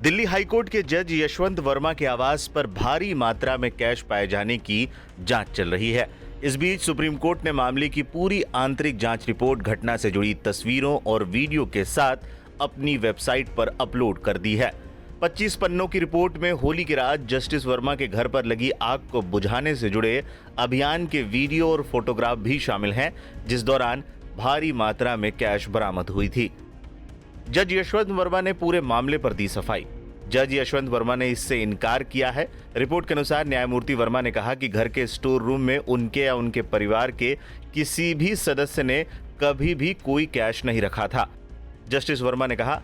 Delhi high court के जज यशवंत वर्मा के आवास पर भारी मात्रा में कैश पाए जाने की जांच चल रही है। इस बीच सुप्रीम कोर्ट ने मामले की पूरी आंतरिक जांच रिपोर्ट घटना से जुड़ी तस्वीरों और वीडियो के साथ अपनी वेबसाइट पर अपलोड कर दी है। 25 पन्नों की रिपोर्ट में होली की रात जस्टिस वर्मा के घर पर लगी आग को बुझाने से जुड़े अभियान के वीडियो और फोटोग्राफ भी शामिल हैं, जिस दौरान भारी मात्रा में कैश बरामद हुई थी। जज यशवंत वर्मा ने पूरे मामले पर दी सफाई। जज यशवंत वर्मा ने इससे इनकार किया है। रिपोर्ट के अनुसार न्यायमूर्ति वर्मा ने कहा कि घर के स्टोर रूम में उनके या उनके परिवार के किसी भी सदस्य ने कभी भी कोई कैश नहीं रखा था। जस्टिस वर्मा ने कहा,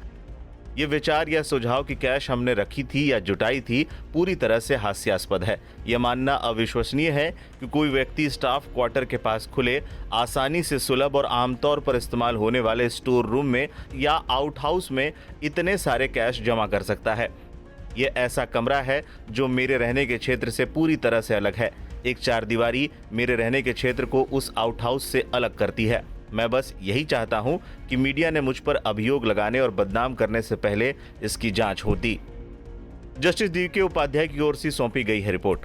ये विचार या सुझाव कि कैश हमने रखी थी या जुटाई थी पूरी तरह से हास्यास्पद है। यह मानना अविश्वसनीय है कि कोई व्यक्ति स्टाफ क्वार्टर के पास खुले, आसानी से सुलभ और आमतौर पर इस्तेमाल होने वाले स्टोर रूम में या आउट हाउस में इतने सारे कैश जमा कर सकता है। यह ऐसा कमरा है जो मेरे रहने के क्षेत्र से पूरी तरह से अलग है। एक चारदीवारी मेरे रहने के क्षेत्र को उस आउट हाउस से अलग करती है। मैं बस यही चाहता हूं कि मीडिया ने मुझ पर अभियोग लगाने और बदनाम करने से पहले इसकी जांच होती। जस्टिस डीके उपाध्याय की ओर से सौंपी गई है रिपोर्ट।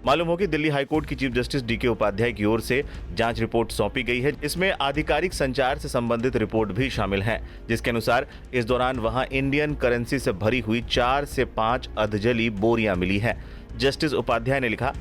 मालूम हो कि दिल्ली हाईकोर्ट की चीफ जस्टिस डीके उपाध्याय की ओर से जांच रिपोर्ट सौंपी गई है। इसमें आधिकारिक संचार से संबंधित रिपोर्ट भी शामिल है, जिसके अनुसार इस दौरान वहां इंडियन करेंसी से भरी हुई 4 से 5 अधजली बोरियां मिली हैं। जस्टिस उपाध्याय ने लिखा,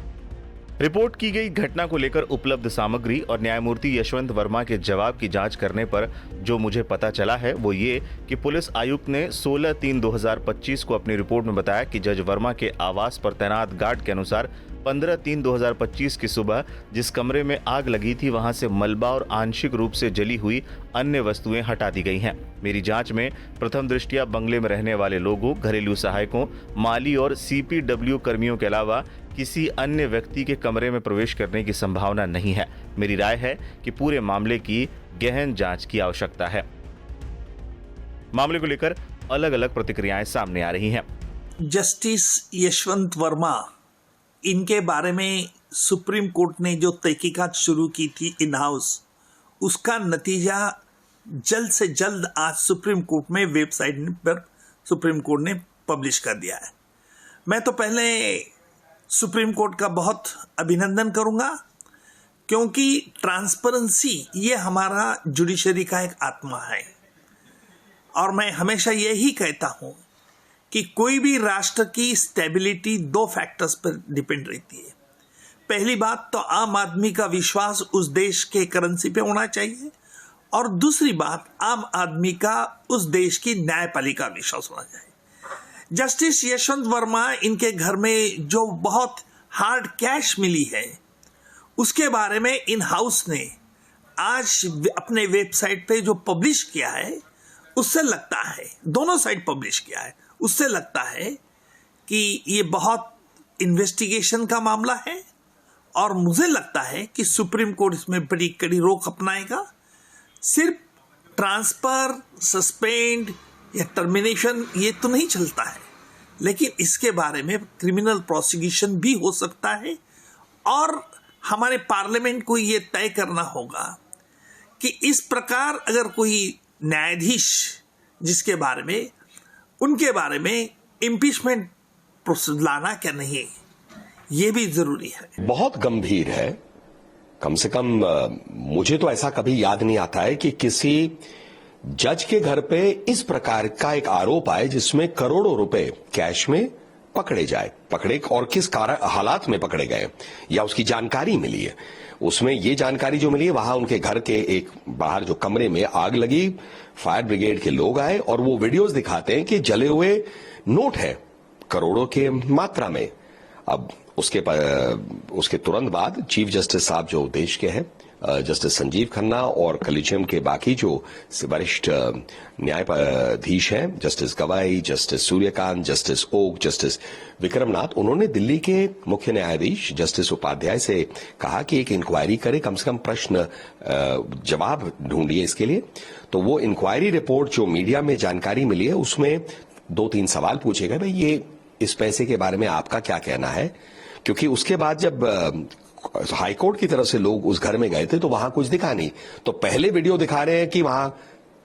रिपोर्ट की गई घटना को लेकर उपलब्ध सामग्री और न्यायमूर्ति यशवंत वर्मा के जवाब की जांच करने पर जो मुझे पता चला है वो ये कि पुलिस आयुक्त ने 16/3/2025 को अपनी रिपोर्ट में बताया कि जज वर्मा के आवास पर तैनात गार्ड के अनुसार 15/3/2025 की सुबह जिस कमरे में आग लगी थी वहां से मलबा और आंशिक रूप से जली हुई अन्य वस्तुएं हटा दी गई हैं। मेरी जांच में प्रथम दृष्टया बंगले में रहने वाले लोगों, घरेलू सहायकों, माली और CPW कर्मियों के अलावा किसी अन्य व्यक्ति के कमरे में प्रवेश करने की संभावना नहीं है। मेरी राय है कि पूरे मामले की गहन जांच की आवश्यकता है। मामले को लेकर अलग अलग प्रतिक्रियाएं सामने आ रही हैं। जस्टिस यशवंत वर्मा, इनके बारे में सुप्रीम कोर्ट ने जो तहकीकात शुरू की थी इन हाउस, उसका नतीजा जल्द से जल्द आज सुप्रीम कोर्ट में वेबसाइट पर सुप्रीम कोर्ट ने पब्लिश कर दिया है। मैं तो पहले सुप्रीम कोर्ट का बहुत अभिनंदन करूंगा, क्योंकि ट्रांसपेरेंसी ये हमारा जुडिशरी का एक आत्मा है। और मैं हमेशा यही कहता हूं कि कोई भी राष्ट्र की स्टेबिलिटी 2 फैक्टर्स पर डिपेंड रहती है। पहली बात तो आम आदमी का विश्वास उस देश के करेंसी पे होना चाहिए, और दूसरी बात आम आदमी का उस देश की न्यायपालिका विश्वास होना चाहिए। जस्टिस यशवंत वर्मा, इनके घर में जो बहुत हार्ड कैश मिली है उसके बारे में इन हाउस ने आज अपने वेबसाइट पे जो पब्लिश किया है, उससे लगता है, दोनों साइड पब्लिश किया है, उससे लगता है कि ये बहुत इन्वेस्टिगेशन का मामला है। और मुझे लगता है कि सुप्रीम कोर्ट इसमें बड़ी कड़ी रोक अपनाएगा। सिर्फ ट्रांसफर, सस्पेंड या टर्मिनेशन ये तो नहीं चलता है, लेकिन इसके बारे में क्रिमिनल प्रोसिक्यूशन भी हो सकता है। और हमारे पार्लियामेंट को ये तय करना होगा कि इस प्रकार अगर कोई न्यायाधीश जिसके बारे में, उनके बारे में इम्पीचमेंट प्रोसेस लाना क्या नहीं, ये भी जरूरी है। बहुत गंभीर है। कम से कम मुझे तो ऐसा कभी याद नहीं आता है कि किसी जज के घर पे इस प्रकार का एक आरोप आए जिसमें करोड़ों रुपए कैश में पकड़े और किस हालात में पकड़े गए या उसकी जानकारी मिली है। उसमें ये जानकारी जो मिली है, वहां उनके घर के एक बाहर जो कमरे में आग लगी, फायर ब्रिगेड के लोग आए और वो वीडियोस दिखाते हैं कि जले हुए नोट है करोड़ों के मात्रा में। अब उसके तुरंत बाद चीफ जस्टिस साहब जो देश के हैं, जस्टिस संजीव खन्ना और कॉलेजियम के बाकी जो वरिष्ठ न्यायाधीश हैं, justice Gavai, justice Suryakant, justice Oka, justice Vikram Nath, उन्होंने दिल्ली के मुख्य न्यायाधीश जस्टिस उपाध्याय से कहा कि एक इंक्वायरी करे, कम से कम प्रश्न जवाब ढूंढिए इसके लिए। तो वो इंक्वायरी रिपोर्ट जो मीडिया में जानकारी मिली है, उसमें 2-3 सवाल पूछे गए, भाई ये इस पैसे के बारे में आपका क्या कहना है। क्योंकि उसके बाद जब हाईकोर्ट की तरफ से लोग उस घर में गए थे तो वहां कुछ दिखा नहीं। तो पहले वीडियो दिखा रहे हैं कि वहां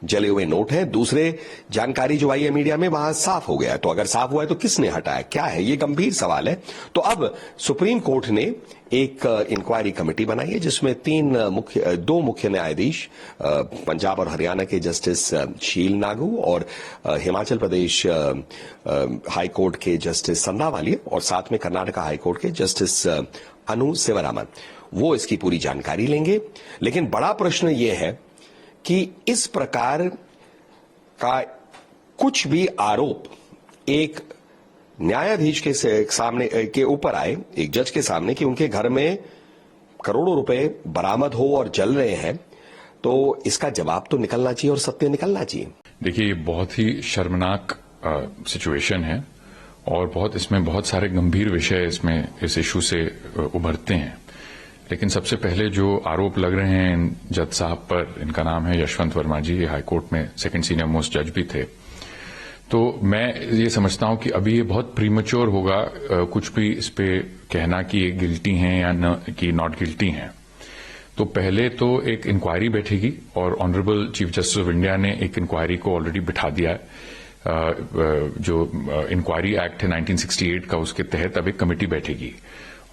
जले हुए नोट हैं। दूसरे जानकारी जो आई है मीडिया में वहां साफ हो गया है। तो अगर साफ हुआ है तो किसने हटाया, क्या है, ये गंभीर सवाल है। तो अब सुप्रीम कोर्ट ने एक इंक्वायरी कमेटी बनाई है जिसमें दो मुख्य न्यायाधीश पंजाब और हरियाणा के जस्टिस शील नागू और हिमाचल प्रदेश हाई कोर्ट के जस्टिस संधावालिया और साथ में कर्नाटका हाई कोर्ट के जस्टिस अनु शिवरामन, वो इसकी पूरी जानकारी लेंगे। लेकिन बड़ा प्रश्न यह है कि इस प्रकार का कुछ भी आरोप एक न्यायाधीश के सामने के ऊपर आए, एक जज के सामने, कि उनके घर में करोड़ों रुपए बरामद हो और जल रहे हैं, तो इसका जवाब तो निकलना चाहिए और सत्य निकलना चाहिए। देखिए, ये बहुत ही शर्मनाक सिचुएशन है और इसमें बहुत सारे गंभीर विषय इस इशू से उभरते हैं। लेकिन सबसे पहले जो आरोप लग रहे हैं जज साहब पर, इनका नाम है यशवंत वर्मा जी, ये हाईकोर्ट में सेकंड सीनियर मोस्ट जज भी थे। तो मैं ये समझता हूं कि अभी ये बहुत प्रीमेच्योर होगा कुछ भी इस पे कहना कि ये गिल्टी हैं या न कि नॉट गिल्टी हैं। तो पहले तो एक इंक्वायरी बैठेगी और honourable chief justice of India ने एक इंक्वायरी को ऑलरेडी बिठा दिया है। जो इंक्वायरी एक्ट है 1968 का, उसके तहत अब एक कमेटी बैठेगी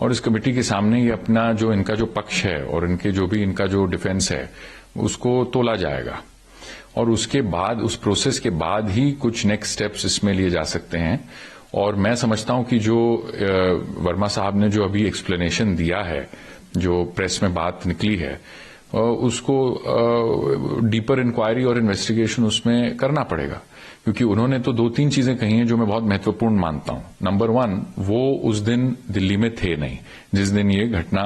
और इस कमेटी के सामने ये अपना जो इनका जो पक्ष है और इनका जो डिफेंस है उसको तोला जाएगा और उसके बाद, उस प्रोसेस के बाद ही कुछ नेक्स्ट स्टेप्स इसमें लिए जा सकते हैं। और मैं समझता हूं कि जो वर्मा साहब ने जो अभी एक्सप्लेनेशन दिया है, जो प्रेस में बात निकली है, उसको डीपर इंक्वायरी और इन्वेस्टिगेशन उसमें करना पड़ेगा, क्योंकि उन्होंने तो 2-3 चीजें कही हैं जो मैं बहुत महत्वपूर्ण मानता हूं। नंबर 1, वो उस दिन दिल्ली में थे नहीं जिस दिन ये घटना,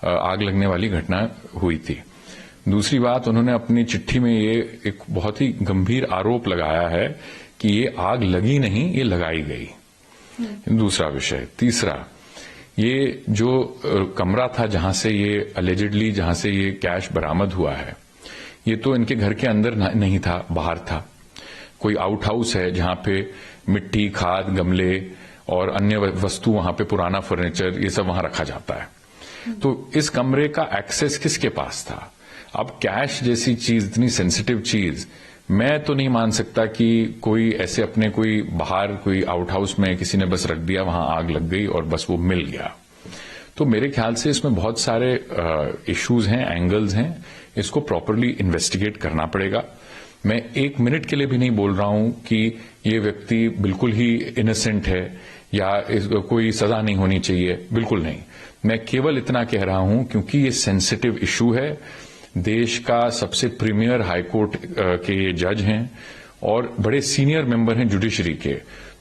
आग लगने वाली घटना हुई थी। दूसरी बात, उन्होंने अपनी चिट्ठी में ये एक बहुत ही गंभीर आरोप लगाया है कि ये आग लगी नहीं, ये लगाई गई। दूसरा विषय। तीसरा, ये जो कमरा था जहां से ये कैश बरामद हुआ है, ये तो इनके घर के अंदर नहीं था, बाहर था। कोई आउट हाउस है जहां पे मिट्टी, खाद, गमले और अन्य वस्तु, वहां पे पुराना फर्नीचर, ये सब वहां रखा जाता है। तो इस कमरे का एक्सेस किसके पास था? अब कैश जैसी चीज, इतनी सेंसिटिव चीज, मैं तो नहीं मान सकता कि कोई ऐसे अपने कोई बाहर कोई आउट हाउस में किसी ने बस रख दिया, वहां आग लग गई और बस वो मिल गया। तो मेरे ख्याल से इसमें बहुत सारे इश्यूज हैं, एंगल्स हैं, इसको प्रॉपरली इन्वेस्टिगेट करना पड़ेगा। मैं 1 मिनट के लिए भी नहीं बोल रहा हूं कि ये व्यक्ति बिल्कुल ही इनोसेंट है या कोई सजा नहीं होनी चाहिए, बिल्कुल नहीं। मैं केवल इतना कह रहा हूं क्योंकि ये सेंसिटिव इशू है, देश का सबसे प्रीमियर हाईकोर्ट के ये जज हैं और बड़े सीनियर मेंबर हैं जुडिशरी के,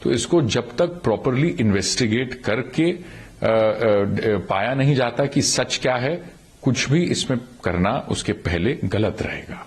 तो इसको जब तक प्रॉपरली इन्वेस्टिगेट करके पाया नहीं जाता कि सच क्या है, कुछ भी इसमें करना उसके पहले गलत रहेगा।